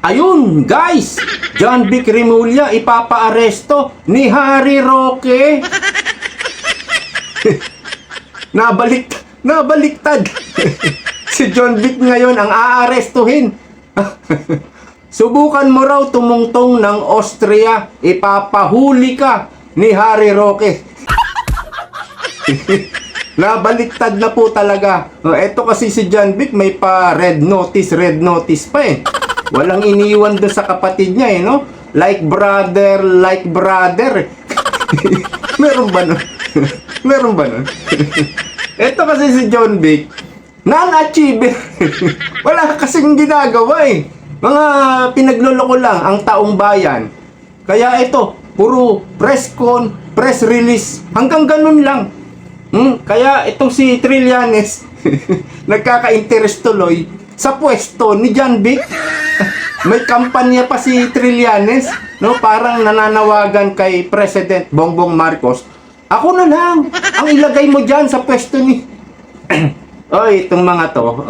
Ayun, guys! John Vic Remulla ipapaaresto ni Harry Roque. Nabaliktad. Si John Vic ngayon ang aarestuhin. Subukan mo raw tumungtong ng Austria, ipapahuli ka ni Harry Roque. Nabaliktad na po talaga. Eto kasi si John Vic may pa red notice pa eh. Walang iniwan doon sa kapatid niya eh, no? Like brother. Meron ba nun? Meron ba nun? Eto kasi si John Vic, non-achiever. Wala kasing ginagawa eh. Mga pinagloloko lang ang taong bayan. Kaya ito, puro press release, hanggang ganun lang. Kaya itong si Trillanes, nagkaka-interest tuloy sa pwesto ni John Vic. May kampanya pa si Trillanes, no? Parang nananawagan kay President Bongbong Marcos, ako na lang ang ilagay mo dyan sa pwesto ni... Oy, itong mga to,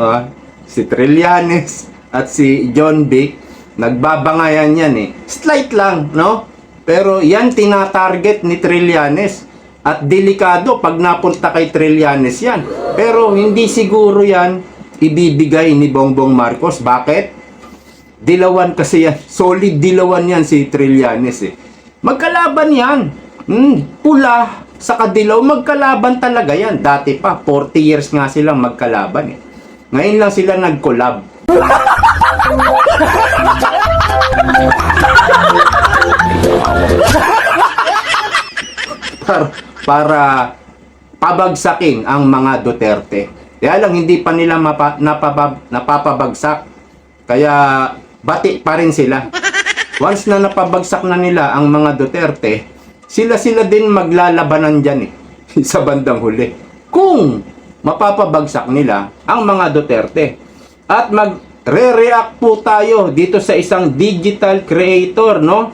si Trillanes at si John Vic, nagbabangayan yan eh. Slight lang, no? Pero yan tinatarget ni Trillanes. At delikado pag napunta kay Trillanes yan. Pero hindi siguro yan ibibigay ni Bongbong Marcos. Bakit? Dilawan kasi yan. Solid dilawan yan si Trillanes eh. Magkalaban yan. Pula sa kadilaw, magkalaban talaga yan. Dati pa, 40 years nga silang magkalaban eh. Ngayon lang sila nag-collab. para pabagsakin ang mga Duterte. Kaya lang hindi pa nila napapabagsak. Kaya bati pa rin sila. Once na napabagsak na nila ang mga Duterte, sila din maglalabanan dyan eh, sa bandang huli. Kung mapapabagsak nila ang mga Duterte. At magre-react po tayo dito sa isang digital creator, no?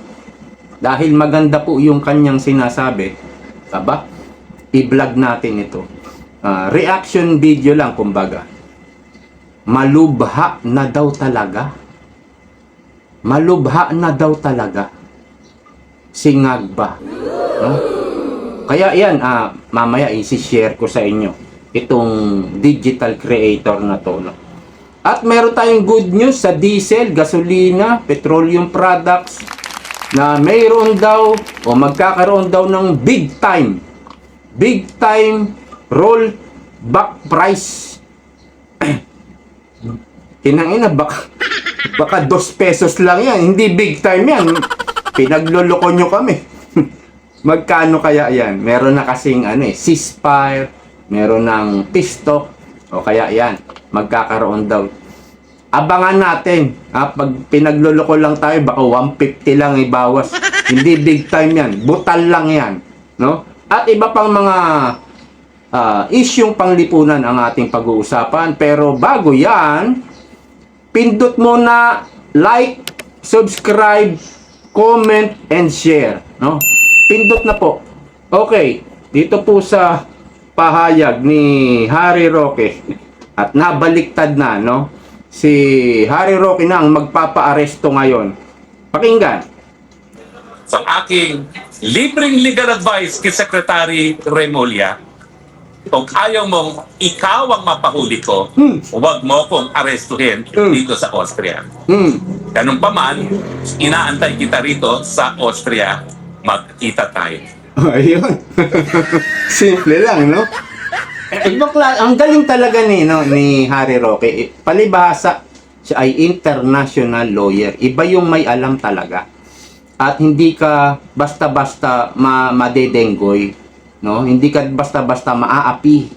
Dahil maganda po yung kanyang sinasabi. Aba, i-vlog natin ito. Reaction video lang, kumbaga. Malubha na daw talaga. Malubha na daw talaga. Singag ba? No? Kaya yan, mamaya isi-share ko sa inyo itong digital creator na to. No? At meron tayong good news sa diesel, gasolina, petroleum products, na mayroon daw o magkakaroon daw ng big time roll back price. Kinangina, baka 2 pesos lang yan, hindi big time yan. Pinagloloko nyo kami. Magkano kaya yan? Meron na kasing ceasefire, meron ng peace talk, o kaya yan, magkakaroon daw. Abangan natin. Pag pinagloloko lang tayo, baka 150 lang ibawas. Hindi big time yan. Butal lang yan. No? At iba pang mga isyong panglipunan ang ating pag-uusapan. Pero bago yan, pindot mo na like, subscribe, comment, and share. No? Pindot na po. Okay. Dito po sa pahayag ni Harry Roque. At nabaliktad na, no? Si Harry Roque na ang magpapa-aresto ngayon. Pakinggan. Sa aking libreng legal advice kay Secretary Remulla, kung ayaw mong ikaw ang mapahuli ko, huwag mo kong arestuhin dito sa Austria. Ganun pa man, inaantay kita rito sa Austria, magkita tayo. Ayun. Simple lang, no? Ang galing talaga ni Harry Roque. Palibhasa, siya ay international lawyer. Iba yung may alam talaga. At hindi ka basta-basta madedenggoy, no? Hindi ka basta-basta maaapi.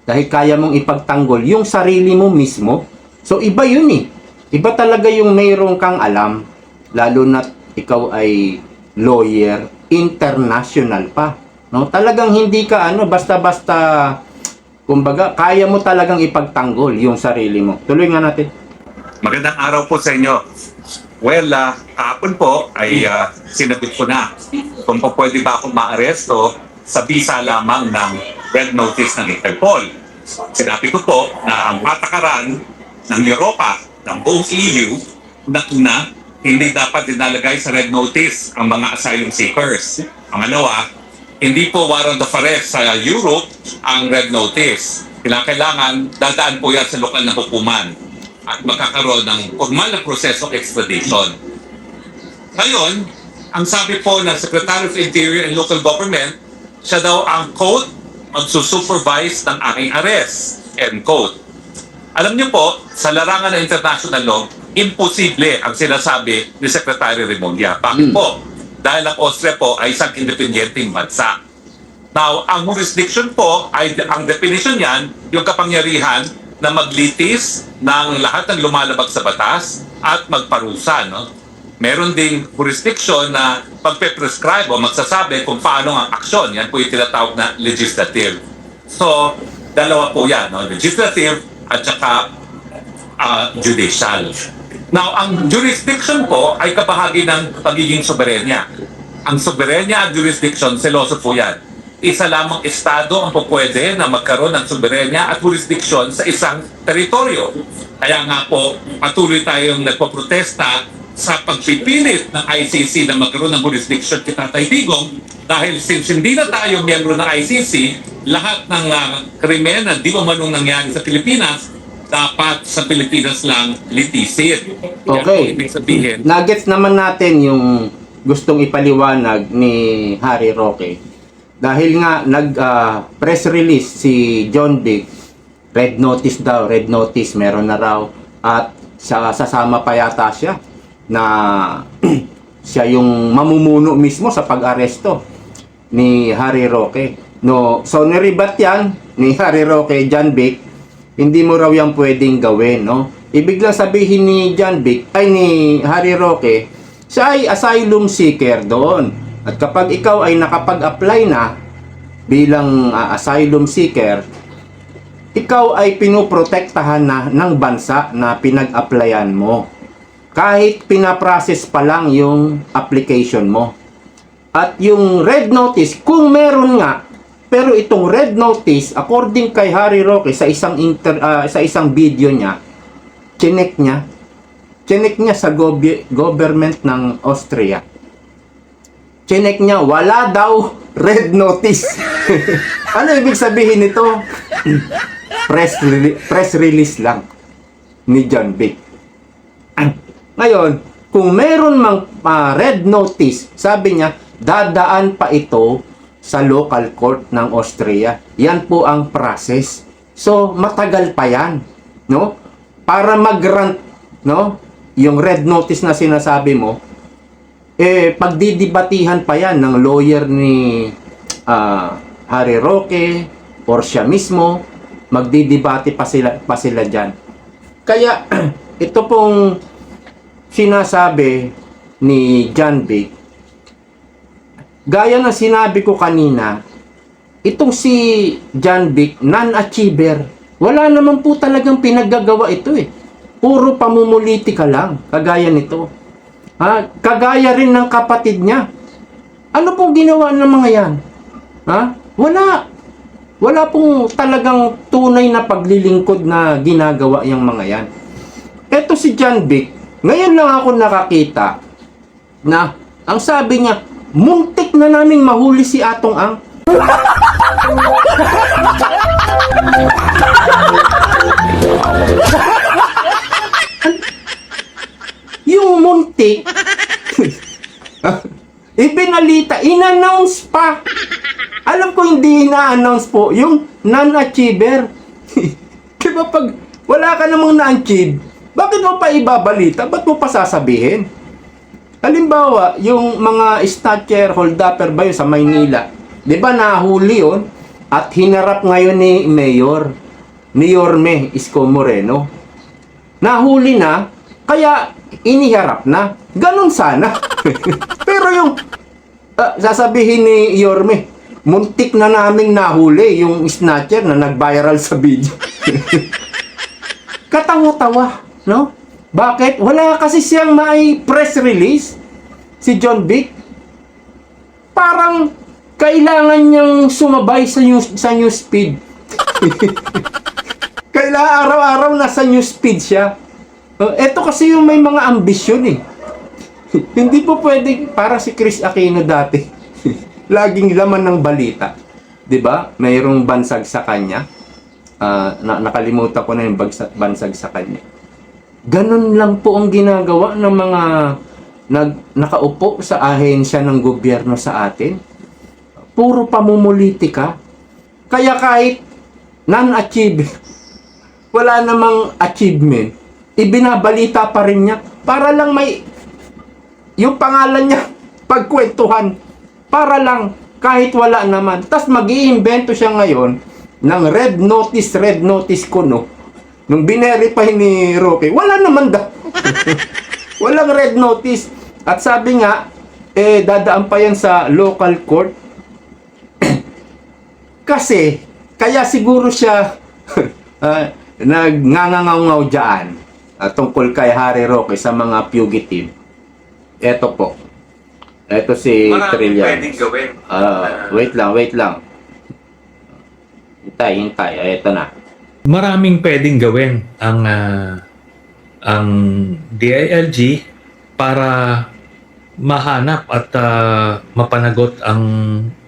Dahil kaya mong ipagtanggol yung sarili mo mismo. So iba yun eh. Iba talaga yung mayroong kang alam. Lalo na ikaw ay lawyer, international pa. No? Talagang hindi ka basta-basta. Kumbaga, kaya mo talagang ipagtanggol yung sarili mo. Tuloy nga natin. Magandang araw po sa inyo. Well, kahapon po ay sinagot ko na kung po pwede ba akong maaresto sa bisa lamang ng red notice ng Interpol. Sinabi ko po na ang patakaran ng Europa, ng buong EU, na hindi dapat dinalagay sa red notice ang mga asylum seekers. Pangalawa, hindi po warrant of arrest sa Europe ang red notice. Kailangan dadaan po yan sa lokal na hukuman at magkakaroon ng formal na prosesong extradition. Ngayon, ang sabi po ng Secretary of Interior and Local Government, siya daw ang quote, magsusupervise ng aking arrest, end quote. Alam niyo po, sa larangan ng international law, imposible ang sinasabi ni Secretary Remulla. Bakit po? Dahil ang Austria po ay isang independenteng bansa. Now, ang jurisdiction po, ay ang definition niyan, yung kapangyarihan na maglitis ng lahat ng lumalabag sa batas at magparusa. No? Meron ding jurisdiction na pagpe-prescribe o magsasabi kung paano ang aksyon. Yan po yung tinatawag na legislative. So, dalawa po yan. No? Legislative at saka judicial. Now, ang jurisdiction po ay kabahagi ng pagiging soberenya. Ang soberenya at jurisdiction, seloso po yan. Isa lamang estado ang pupwede na magkaroon ng soberenya at jurisdiction sa isang teritoryo. Kaya nga po, patuloy tayong nagpoprotesta sa pagpipilit ng ICC na magkaroon ng jurisdiction kay Tatay Digong dahil since hindi na tayo miyembro ng ICC, lahat ng krimen na di umanong nangyari sa Pilipinas, dapat sa Pilipinas lang litisin. Okay. Ibig sabihin, Nuggets naman natin yung gustong ipaliwanag ni Harry Roque. Dahil nga nag-press release si John Dick, red notice daw, red notice, meron na raw. At sasama pa yata siya na siya yung mamumuno mismo sa pag-aresto ni Harry Roque. No, so niribat yan ni Harry Roque, John Dick, hindi mo raw yan pwedeng gawin, no? Ibig lang sabihin ni John Dick, ay ni Harry Roque, siya ay asylum seeker doon. At kapag ikaw ay nakapag-apply na bilang asylum seeker, ikaw ay pinoprotektahan na ng bansa na pinag-applyan mo. Kahit pinaprocess pa lang yung application mo. At yung red notice, kung meron nga, pero itong red notice, according kay Harry Roque sa isang video niya, chinek niya sa government ng Austria. Chinek niya, wala daw red notice. Ano ibig sabihin nito? Press release lang ni John Dick. Ngayon, kung meron mang red notice, sabi niya, dadaan pa ito sa local court ng Austria. Yan po ang process. So, matagal pa yan, no? Para mag-grant, no? Yung red notice na sinasabi mo, pagdidibatihan pa yan ng lawyer ni Harry Roque or siya mismo, magdidibati pa sila dyan. Kaya, ito pong sinasabi ni John Dick, gaya na sinabi ko kanina, itong si John Dick, non-achiever, wala naman po talagang pinaggagawa ito eh. Puro pamumulitika lang, kagaya nito. Kagaya rin ng kapatid niya. Ano pong ginawa ng mga yan? Wala. Wala pong talagang tunay na paglilingkod na ginagawa yung mga yan. Eto si John Dick, ngayon lang ako nakakita na ang sabi niya, muntik na naming mahuli si Atong Ang. Yung muntik, ibinalita, in-announce pa. Alam ko hindi ina-announce po, yung non-achiever. Diba pag wala ka namang na-achieve, bakit mo pa ibabalita? Ba't mo pa sasabihin? Halimbawa, yung mga snatcher, hold-upper ba yun sa Maynila? Di ba nahuli yun? At hinarap ngayon ni Mayor, ni Yorme Isko Moreno. Nahuli na, kaya iniharap na. Ganon sana. Pero yung sasabihin ni Yorme, muntik na naming nahuli yung snatcher na nag-viral sa video. Katawa-tawa, no? Bakit? Wala kasi siyang may press release, si John Dick. Parang kailangan niyang sumabay sa newsfeed. Kailangan araw-araw nasa newsfeed siya. Ito kasi yung may mga ambisyon eh. Hindi po pwedeng para si Chris Aquino dati. Laging laman ng balita. 'Di ba? Mayroong bansag sa kanya. Nakalimutan ko na yung bansag sa kanya. Ganun lang po ang ginagawa ng mga nakaupo sa ahensya ng gobyerno sa atin. Puro pamumulitika. Kaya kahit non-achieve, wala namang achievement, ibinabalita pa rin niya para lang may yung pangalan niya pagkwentuhan, para lang kahit wala naman. Tas mag-iimbento siya ngayon ng red notice kuno. Nung binerify ni Roque, wala naman daw. Walang red notice. At sabi nga, dadaan pa yan sa local court. Kasi, kaya siguro siya nagngangangaw dyan tungkol kay Harry Roque sa mga fugitive. Eto po. Eto si Maraming Trillian. pwedeng gawin. Wait lang. Hintay. Eto na. Maraming pwedeng gawin ang DILG para mahanap at mapanagot ang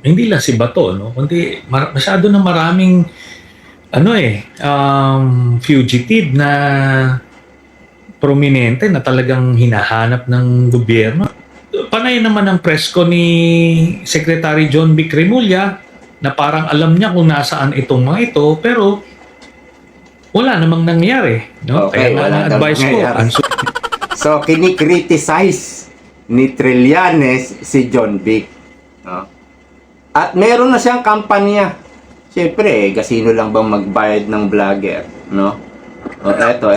hindi lang si Bato, no, kundi masyado na maraming fugitive na prominente na talagang hinahanap ng gobyerno. Panay naman ang presko ni Secretary John Vic Remulla na parang alam niya kung nasaan itong mga ito, pero wala namang nangyari, no? Okay, Kaya wala nga advice ko, nangyari. So, kinikriticize ni Trillanes si John Vic. No? At meron na siyang kampanya. Siyempre, kasino lang bang magbayad ng vlogger, no? Eto.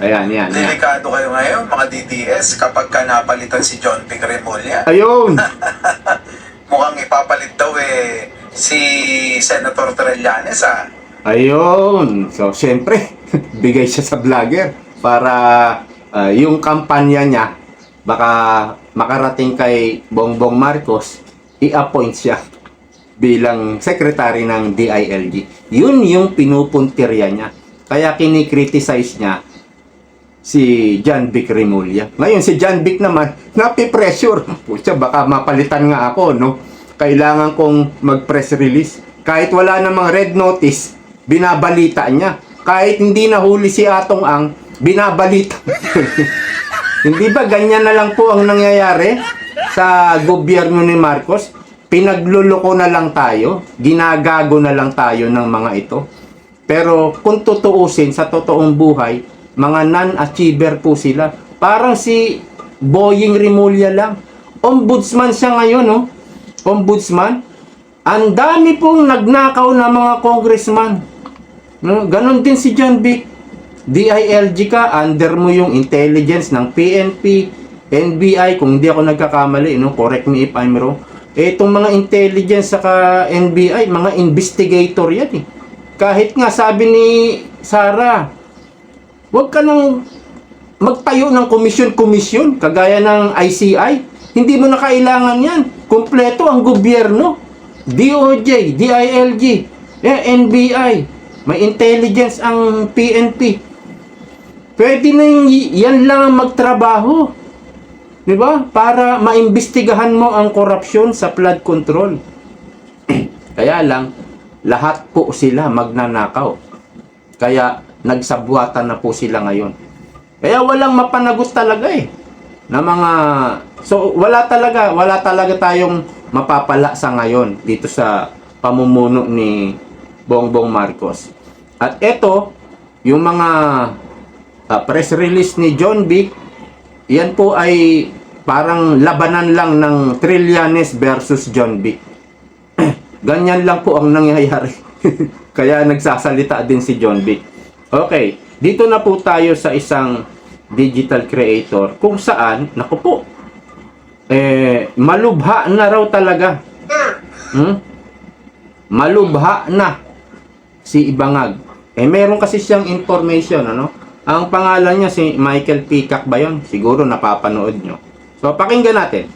Ayan. Delikado kayo ngayon, mga DDS, kapag ka napalitan si John Vic Remulla. Ayun! Mukhang ipapalit daw si Senator Trillanes, Ayun! So, siyempre, bigay siya sa vlogger para yung kampanya niya baka makarating kay Bongbong Marcos, i-appoint siya bilang secretary ng DILG. Yun yung pinupuntirya niya. Kaya kinikriticize niya si John Vic Remulla. Ngayon, si John Vic naman, napipressure. Pucha, baka mapalitan nga ako, no? Kailangan kong mag-press release. Kahit wala namang red notice, binabalita niya. Kahit hindi nahuli si Atong Ang, binabalita. Hindi ba ganyan na lang po ang nangyayari sa gobyerno ni Marcos? Pinagluloko na lang tayo, ginagago na lang tayo ng mga ito. Pero kung tutuusin sa totoong buhay, mga non-achiever po sila. Parang si Boying Remulla lang. Ombudsman siya ngayon, no? Ombudsman. Ang dami pong nagnakaw na mga congressman. No? Ganon din si John Vic. DILG ka, under mo yung intelligence ng PNP, NBI, kung hindi ako nagkakamali, no? Correct me if I'm wrong. Itong mga intelligence saka NBI, mga investigator yan eh. Kahit nga sabi ni Sara, huwag ka nang magtayo ng komisyon, kagaya ng ICI. Hindi mo na kailangan yan. Kumpleto ang gobyerno. DOJ, DILG, NBI, may intelligence ang PNP. Pwede na yan lang ang magtrabaho. Di ba? Para maimbestigahan mo ang korupsyon sa flood control. Kaya lang, lahat po sila magnanakaw. Kaya nagsabwatan na po sila ngayon. Kaya walang mapanagot talaga na mga wala talaga tayong mapapala sa ngayon dito sa pamumuno ni Bongbong Marcos. At ito, yung mga press release ni John Vic, yan po ay parang labanan lang ng Trillanes versus John Vic. Ganyan lang po ang nangyayari. Kaya nagsasalita din si John Vic. Okay, dito na po tayo sa isang digital creator kung saan, naku po, malubha na raw talaga. Malubha na si Ibangag. Meron kasi siyang information, ano? Ang pangalan niya si Michael Peacock ba yun? Siguro napapanood nyo. So, pakinggan natin.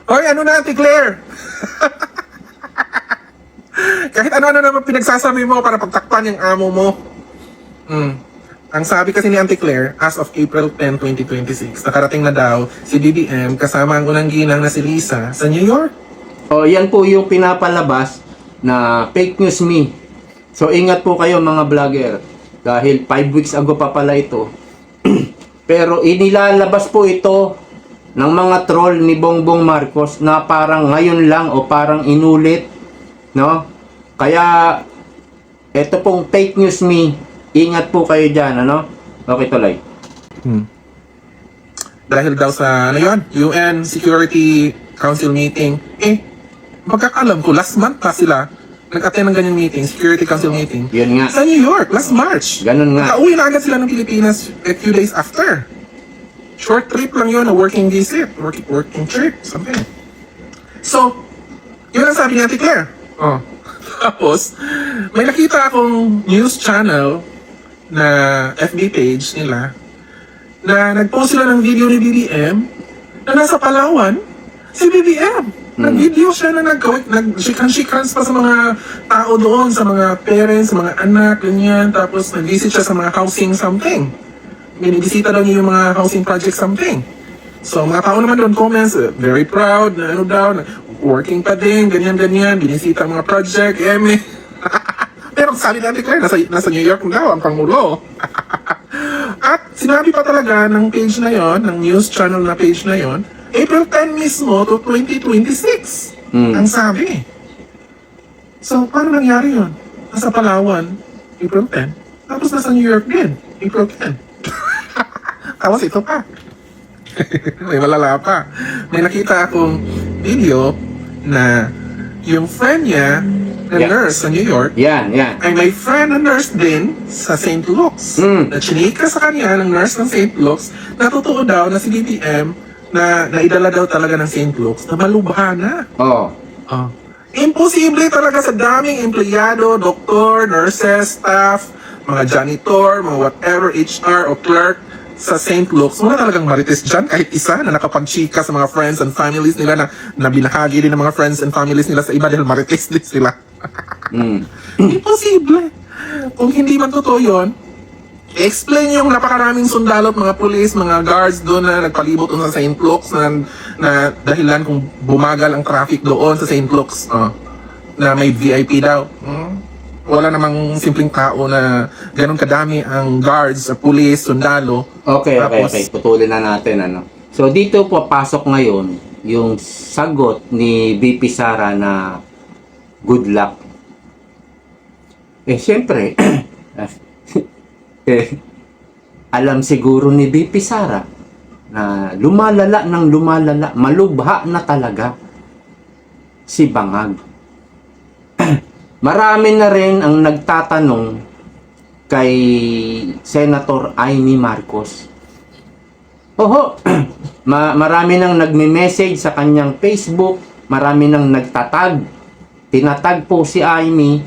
Hoy, ano na, Ate Claire? Kahit ano-ano naman pinagsasabi mo para pagtakpan yung amo mo. Ang sabi kasi ni Auntie Claire, as of April 10, 2026, nakarating na daw si BBM kasama ang unang ginang na si Lisa sa New York. O, yan po yung pinapalabas na fake news me. So, ingat po kayo mga vlogger. Dahil 5 weeks ago pa pala ito. Pero inilalabas po ito ng mga troll ni Bongbong Marcos na parang ngayon lang o parang inulit. No? Kaya, ito pong fake news me. Ingat po kayo dyan, ano? Okay, tuloy. Dahil daw sa, ano yun, UN Security Council meeting, magkakalam ko, last month pa sila nag-attend ng ganyang meeting, Security Council meeting, Yun nga. sa New York, last March. Ganun nga. Nakauwi na agad sila ng Pilipinas a few days after. Short trip lang yun, a working visit, working trip, something. So, yun ang sabi ni Auntie Claire. Oh. Tapos, may nakita akong news channel na FB page nila na nag-post sila ng video ni BBM na nasa Palawan, si BBM. Nag-video siya na nag-shikran-shikran pa sa mga tao doon, sa mga parents, sa mga anak, ganyan. Tapos nag-visit siya sa mga housing something. Binibisita daw niya yung mga housing project something. So mga tao naman doon comments, very proud, na ano daw, na working pa din, ganyan-ganyan, binisita ang mga project, Pero sabi natin Claire, nasa New York daw ang Pangulo. At sinabi pa talaga ng page na yon, ng news channel na page na yon, April 10 mismo to 2026. Ang sabi. So, paano nangyari yun? Nasa Palawan, April 10. Tapos nasa New York din, April 10. Tapos ito pa. May malala pa. May nakita akong video na yung friend niya na nurse sa New York Yan. ay may friend na nurse din sa St. Luke's. Na chinika sa kanya ng nurse ng St. Luke's na totoo daw na si BBM na naidala daw talaga ng St. Luke's na malubha na. Oh. Imposible talaga sa daming empleyado, doktor, nurses, staff, mga janitor, mga whatever, HR o clerk sa St. Luke's. Wala talagang marites dyan kahit isa na nakapagchika sa mga friends and families nila na binahagi din ng mga friends and families nila sa iba dahil marites din sila. Imposible. Kung hindi man totoo yun, explain yung napakaraming sundalo at mga police, mga guards doon na nagpalibot doon sa St. Luke's na dahilan kung bumagal ang traffic doon sa St. Luke's. Na may VIP daw. Wala namang simpleng tao na ganun kadami ang guards, police, sundalo. Okay. Tapos, Putulin na natin, ano. So, dito po pasok ngayon yung sagot ni VP Sara na good luck. Siyempre, alam siguro ni VP Sara na lumalala, malubha na talaga si Bangag. Marami na rin ang nagtatanong kay Senator Amy Marcos. Marami nang nagme-message sa kanyang Facebook, marami nang nagtatag. Tinatag po si Amy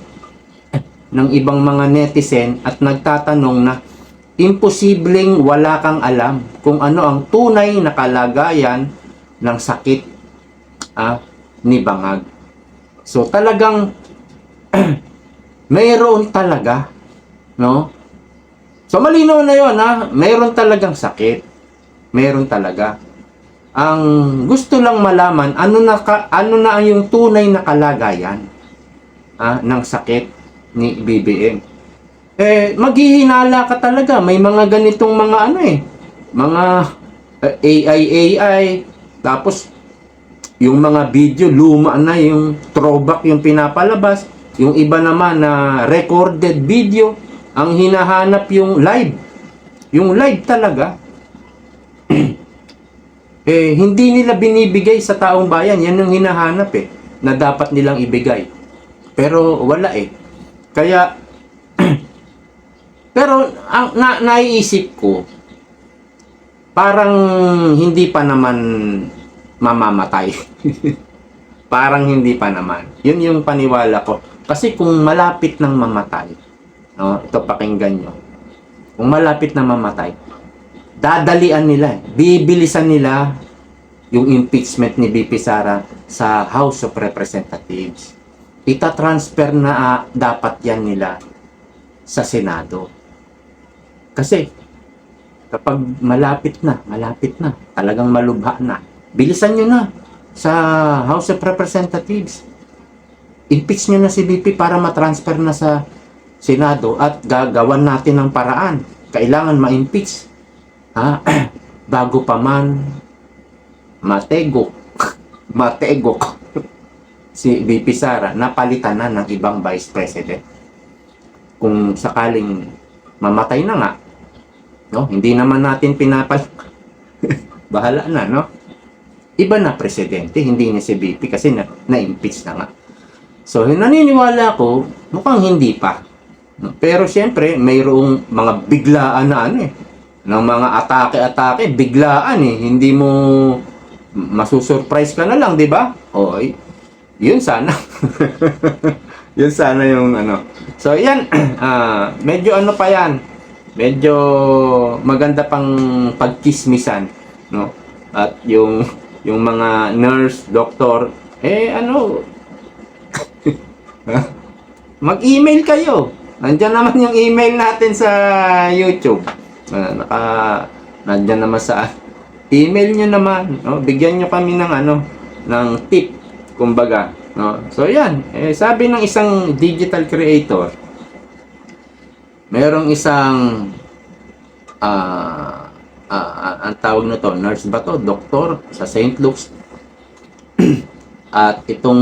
ng ibang mga netizen at nagtatanong na imposibleng wala kang alam kung ano ang tunay na kalagayan ng sakit ni Bangag. So talagang mayroon talaga, no? So malinaw na 'yon, mayroon talagang sakit. Mayroon talaga. Ang gusto lang malaman ano na yung tunay na kalagayan ng sakit ni BBM. Maghihinala ka talaga. May mga ganitong mga mga AI, tapos yung mga video, luma na, yung throwback yung pinapalabas, yung iba naman na recorded video, ang hinahanap yung live. Yung live talaga. Hindi nila binibigay sa taong bayan. Yan ang hinahanap na dapat nilang ibigay. Pero wala Kaya, pero ang naiisip ko, parang hindi pa naman mamamatay. Parang hindi pa naman. Yun yung paniwala ko. Kasi kung malapit nang mamatay, ito pakinggan nyo. Kung malapit na mamatay, dadalian nila, bibilisan nila yung impeachment ni VP Sara sa House of Representatives. Ita-transfer na dapat yan nila sa Senado. Kasi kapag malapit na, talagang malubha na, bilisan nyo na sa House of Representatives. Impeach nyo na si VP para matransfer na sa Senado at gagawan natin ng paraan. Kailangan ma-impeach. Ha? Bago pa man mategok si VP Sara, napalitan na ng ibang Vice President. Kung sakaling mamatay na nga, no? Hindi naman natin bahala na, no? Iba na presidente, hindi na si VP kasi na-impeach na nga. So, naniniwala ko, mukhang hindi pa. No? Pero siyempre, mayroong mga biglaan na ng mga atake-atake, biglaan Hindi mo masusurprise ka na lang, di ba? Yun sana. Yun sana yung So, yan. Medyo pa yan. Medyo maganda pang pagkismisan, no? At yung mga nurse, doktor, mag-email kayo. Nandiyan naman yung email natin sa YouTube. Nandiyan naman sa email nyo naman, no? Bigyan nyo kami ng ng tip, kumbaga, no? So yan, sabi ng isang digital creator, merong isang ang tawag na to, nurse ba to, doktor sa St. Luke's. At itong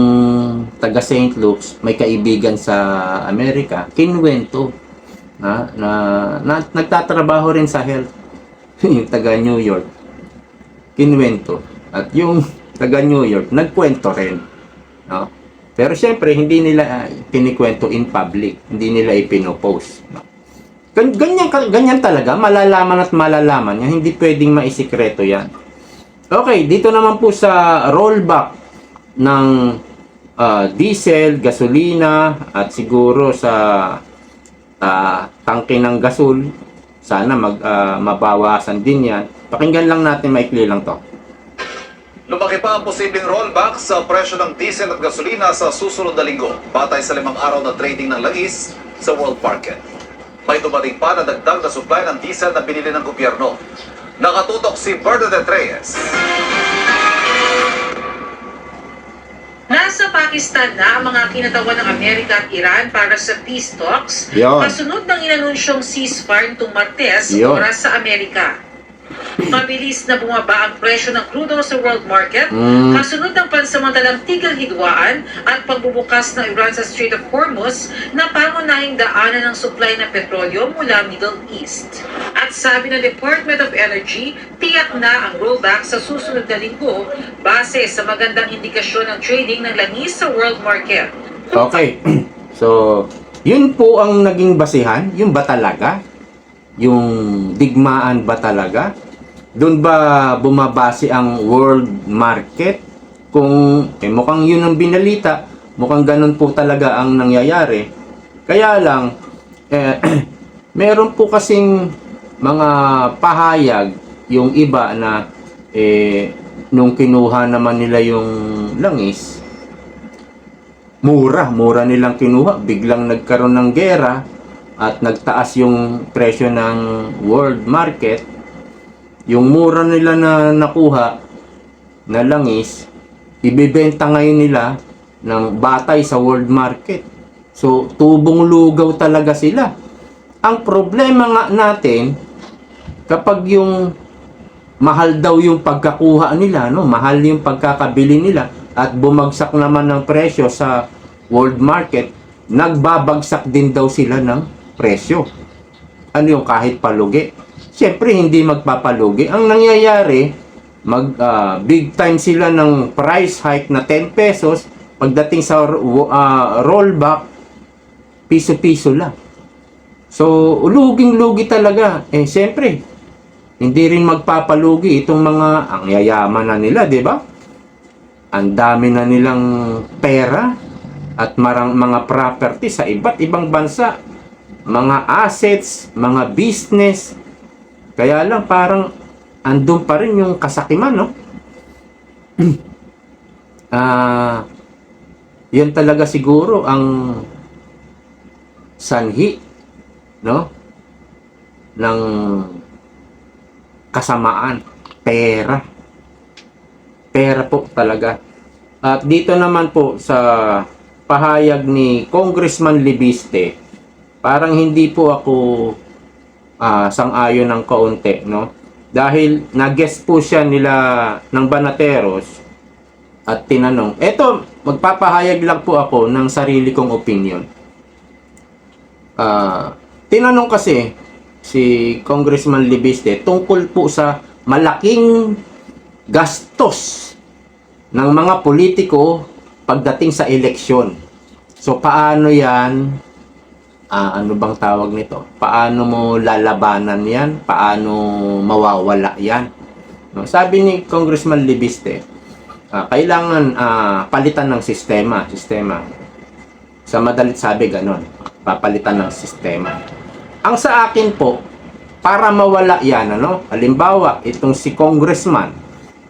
taga St. Luke's may kaibigan sa Amerika, kinwento na nagtatrabaho rin sa health. Yung taga New York, kinwento. At yung taga New York, nagkwento rin. No? Pero syempre, hindi nila kinikwento in public. Hindi nila ipinopost. No? Ganyan talaga. Malalaman at malalaman yan. Hindi pwedeng maisikreto yan. Okay, dito naman po sa rollback ng diesel, gasolina, at siguro sa tangke ng gasol. Sana mabawasan din yan. Pakinggan lang natin, maikli lang to. Lumaki pa ang posibleng rollback sa presyo ng diesel at gasolina sa susunod na linggo, batay sa 5 araw na trading ng langis sa world market. May dumating pa na dagdag na supply ng diesel na binili ng gobyerno. Nakatutok si Bernadette Reyes. Nasa Pakistan na ang mga kinatawan ng Amerika at Iran para sa peace talks, Yon. kasunod ng inanunsyong ceasefire nitong Martes Yon. oras sa Amerika. Mabilis na bumaba ang presyo ng crudo sa world market, kasunod ng pansamantalang tigil-hidwaan at pagbubukas ng Iran sa Strait of Hormuz na pangunahing daanan ng supply ng petrolyo mula Middle East. At sabi ng Department of Energy, tiyak na ang rollback sa susunod na linggo base sa magandang indikasyon ng trading ng langis sa world market. Okay. So, yun po ang naging basihan. Yung ba talaga? Yung digmaan ba talaga? Doon ba bumabase ang world market? Kung mukhang yun ang binalita, mukhang ganun po talaga ang nangyayari. Kaya lang, meron po kasing mga pahayag yung iba na nung kinuha naman nila yung langis, mura nilang kinuha, biglang nagkaroon ng gera at nagtaas yung presyo ng world market. Yung mura nila na nakuha na langis, ibebenta ngayon nila ng batay sa world market. So, tubong lugaw talaga sila. Ang problema nga natin, kapag yung mahal daw yung pagkakuha nila, no? Mahal yung pagkakabili nila, at bumagsak naman ng presyo sa world market, nagbabagsak din daw sila ng presyo. Ano yung kahit palugi? Siyempre, hindi magpapalugi. Ang nangyayari, big time sila ng price hike na 10 pesos. Pagdating sa rollback, piso-piso lang. So, luging-lugi talaga. Siyempre, hindi rin magpapalugi itong mga, ang yayaman na nila, di ba? Ang dami na nilang pera at mga property sa iba't ibang bansa. Mga assets, mga business. Kaya lang parang andun pa rin yung kasakiman, no? Yan talaga siguro ang sanhi, no? ng kasamaan. Pera. Pera po talaga. At dito naman po sa pahayag ni Congressman Libiste, parang hindi po ako sang-ayon ng kaunti, no? Dahil nag-guest po siya nila ng Banateros at tinanong. Eto, magpapahayag lang po ako ng sarili kong opinion. Tinanong kasi si Congressman Libiste tungkol po sa malaking gastos ng mga politiko pagdating sa eleksyon. So, paano yan? Ano bang tawag nito? Paano mo lalabanan yan? Paano mawawala yan? No, sabi ni Congressman Libiste, kailangan palitan ng sistema. Sa madalit sabi, ganon. Papalitan ng sistema. Ang sa akin po, para mawala yan, ano? Halimbawa, itong si Congressman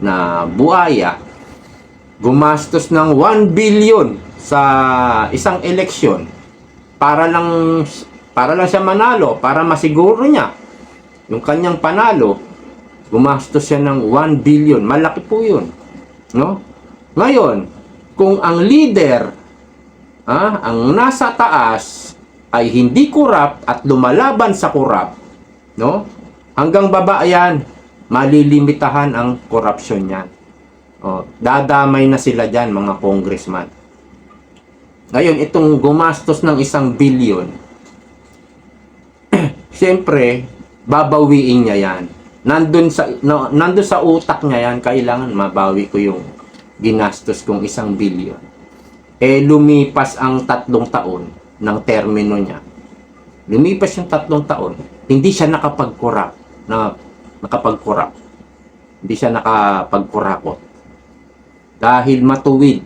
na Buaya, gumastos ng 1 billion sa isang eleksyon para lang siya manalo, para masiguro niya yung kanyang panalo. Gumastos siya ng 1 billion. Malaki po yun, no? Ngayon, kung ang leader, ang nasa taas ay hindi kurap at lumalaban sa kurap, no? Hanggang baba yan, malilimitahan ang korupsyon niyan. Dadamay na sila dyan, mga congressman. Ngayon, itong gumastos ng 1 billion, siyempre, babawiin niya yan. Nandun sa utak niya yan, kailangan mabawi ko yung ginastos kong 1 billion. Lumipas ang 3 taon ng termino niya. Lumipas yung 3 taon, hindi siya nakapag-corrupt. Hindi siya nakapag-kurakot. Dahil matuwid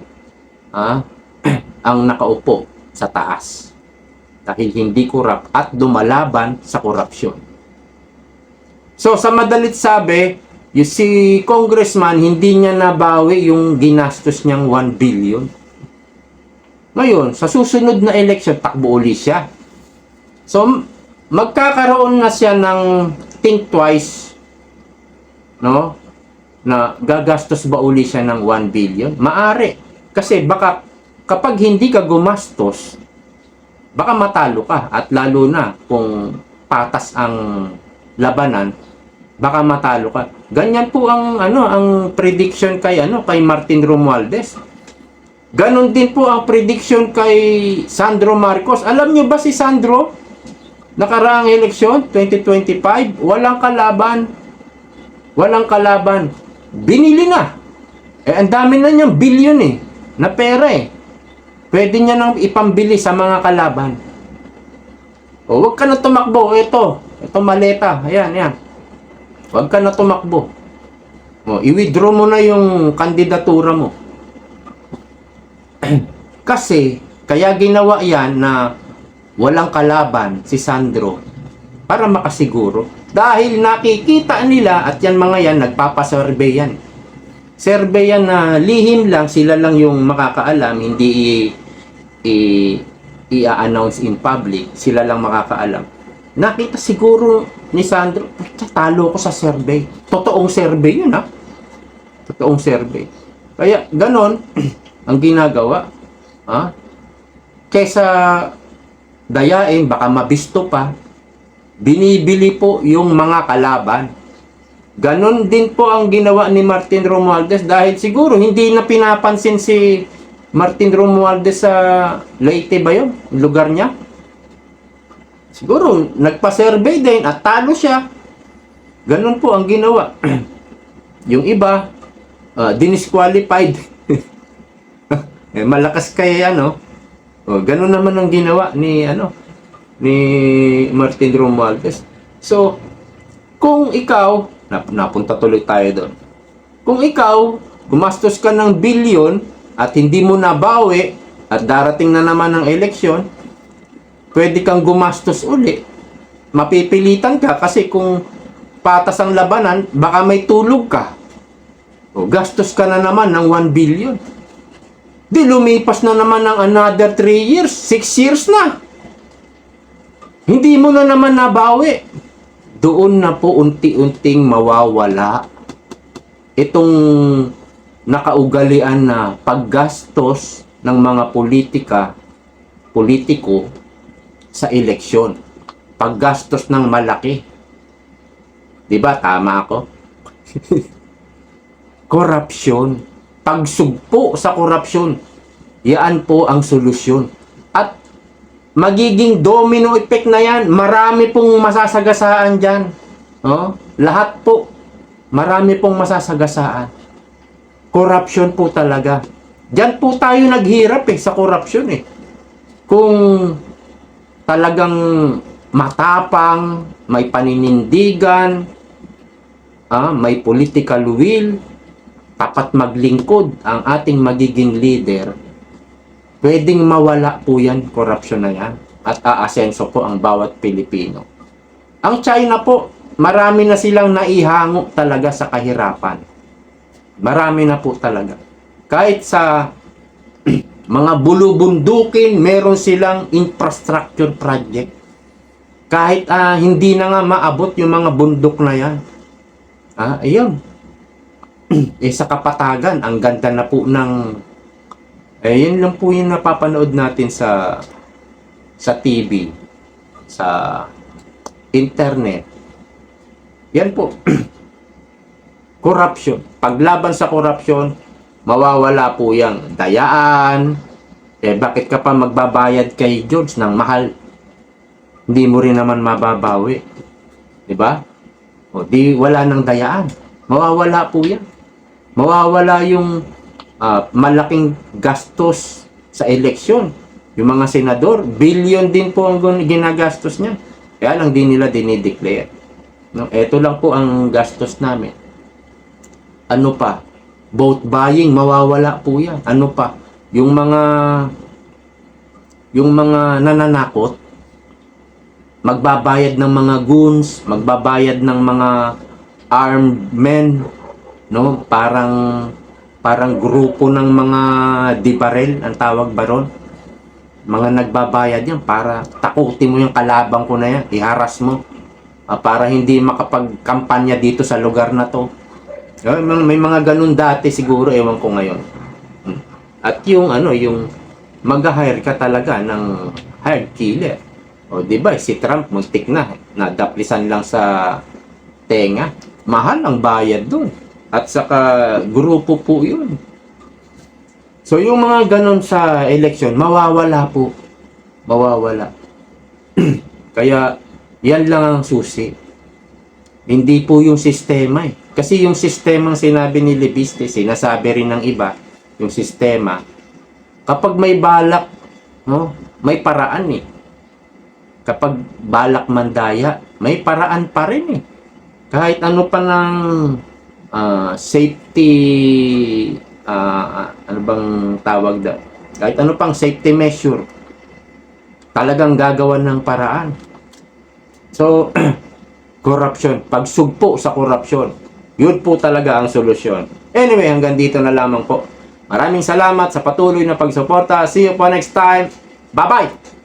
ang nakaupo sa taas. Dahil hindi kurap at dumalaban sa korupsyon. So, sa madalit sabi, yung si congressman, hindi niya nabawi yung ginastos niyang 1 billion. Ngayon, sa susunod na election, takbo uli siya. So, magkakaroon na siya ng think twice, no? Na gagastos ba uli siya ng 1 billion? Maari. Kasi baka kapag hindi ka gumastos, baka matalo ka. At lalo na kung patas ang labanan, baka matalo ka. Ganyan po ang prediction kay Martin Romualdez. Ganon din po ang prediction kay Sandro Marcos. Alam nyo ba si Sandro? Nakaraang eleksyon 2025, walang kalaban. Binili na. Ang dami na niyang billion na pera Pwede niya nang ipambili sa mga kalaban. Huwag ka na tumakbo. Ito maleta. Ayan. Huwag ka na tumakbo. I-withdraw mo na yung kandidatura mo. Kasi, kaya ginawa yan na walang kalaban si Sandro para makasiguro. Dahil nakikita nila at yan mga yan, nagpapasurvey yan. Survey yan na lihim lang, sila lang yung makakaalam, hindi i-announce in public, sila lang makakaalam. Nakita siguro ni Sandro, talo ko sa survey. Totoong survey yun Totoong survey. Kaya ganon ang ginagawa. Kesa dayain, baka mabisto pa, binibili po yung mga kalaban. Ganon din po ang ginawa ni Martin Romualdez dahil siguro hindi na pinapansin si Martin Romualdez sa Leyte ba yun? Lugar niya? Siguro nagpa-survey din at talo siya. Ganon po ang ginawa. Yung iba, dinisqualified. Malakas kaya ganon naman ang ginawa ni Martin Romualdez. So, kung ikaw, napunta tuloy tayo doon. Kung ikaw, gumastos ka ng billion at hindi mo nabawi at darating na naman ang eleksyon, pwede kang gumastos uli. Mapipilitan ka kasi kung patas ang labanan, baka may tulog ka. Gastos ka na naman ng 1 billion. Di lumipas na naman ng another 3 years, 6 years na. Hindi mo na naman nabawi. doon na po unti-unting mawawala itong nakaugalian na paggastos ng mga politiko sa eleksyon. Paggastos ng malaki. 'Di ba? Tama ako? Korupsyon. Pagsugpo sa korupsyon. Yan po ang solusyon. At magiging domino effect na yan. Marami pong masasagasaan dyan. Oh, lahat po. Marami pong masasagasaan. Korupsyon po talaga. Diyan po tayo naghirap sa korupsyon Kung talagang matapang, may paninindigan, may political will, tapat maglingkod ang ating magiging leader, pwedeng mawala po yan, korupsyon na yan, at aasenso po ang bawat Pilipino. Ang China po, marami na silang naihango talaga sa kahirapan. Marami na po talaga. Kahit sa mga bulubundukin, meron silang infrastructure project. Kahit hindi na nga maabot yung mga bundok na yan. Ayun. Sa Kapatagan, ang ganda na po ng... yun lang po yung napapanood natin sa TV, sa internet. Yan po. Corruption. Paglaban sa corruption, mawawala po yung dayaan. Bakit ka pa magbabayad kay George ng mahal? Hindi mo rin naman mababawi. 'Di ba? O di wala nang dayaan. Mawawala po 'yan. Mawawala yung malaking gastos sa eleksyon. Yung mga senador, billion din po ang ginagastos niya. Kaya lang din nila dinideclare. No, ito lang po ang gastos namin. Ano pa? Vote buying, mawawala po 'yan. Ano pa? Yung mga nananakot, magbabayad ng mga goons, magbabayad ng mga armed men, no? Parang grupo ng mga dibarel, ang tawag ba ron? Mga nagbabayad yan para takutin mo yung kalabang ko na yan, iharas mo, para hindi makapagkampanya dito sa lugar na to. May mga ganun dati siguro, ewan ko ngayon. At yung mag-hire ka talaga ng hired killer. O, di ba, si Trump, muntik na. Nadaplisan lang sa tenga. Mahal ang bayad dun. At saka, grupo po yun. So, yung mga ganon sa election, mawawala po. Mawawala. Kaya, yan lang ang susi. Hindi po yung sistema Kasi yung sistema ang sinabi ni Libiste, sinasabi rin ng iba, yung sistema, kapag may balak, no, may paraan Kapag balak mandaya, may paraan pa rin Kahit ano pa ng safety, ano bang tawag da? Kahit ano pang safety measure, talagang gagawan ng paraan. So, corruption, pagsugpo sa corruption, yun po talaga ang solusyon. Anyway, hanggang dito na lamang po. Maraming salamat sa patuloy na pagsuporta. See you po next time. Bye-bye!